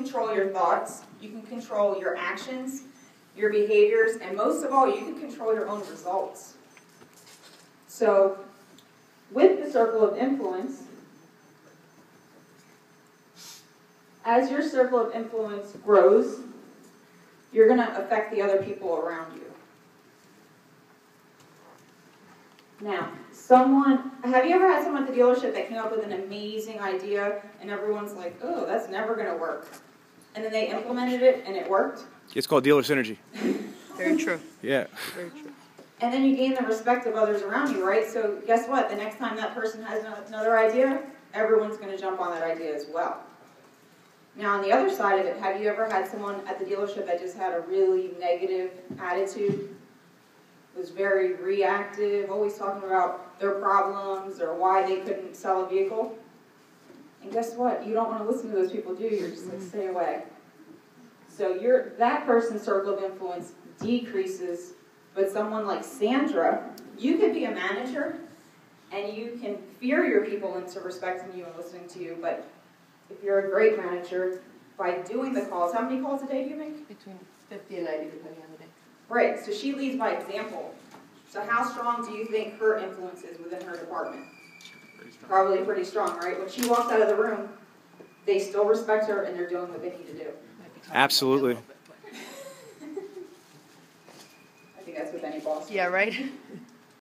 control your thoughts, you can control your actions, your behaviors, and most of all, you can control your own results. So, with the circle of influence, as your circle of influence grows, you're going to affect the other people around you. Now, have you ever had someone at the dealership that came up with an amazing idea and everyone's like, oh, that's never going to work. And then they implemented it and it worked? It's called dealer synergy. Very true. Yeah. Very true. And then you gain the respect of others around you, right? So guess what? The next time that person has another idea, everyone's going to jump on that idea as well. Now, on the other side of it, have you ever had someone at the dealership that just had a really negative attitude, was very reactive, always talking about their problems or why they couldn't sell a vehicle? And guess what? You don't want to listen to those people, do you? You're just like, stay away. So that person's circle of influence decreases. But someone like Sandra, you could be a manager, and you can fear your people into respecting you and listening to you. But if you're a great manager, by doing the calls, how many calls a day do you make? Between 50 and 90, depending on the day. Right, so she leads by example. So how strong do you think her influence is within her department? Probably pretty strong, right? When she walks out of the room, they still respect her and they're doing what they need to do. Absolutely. I think that's with any boss. Yeah, right?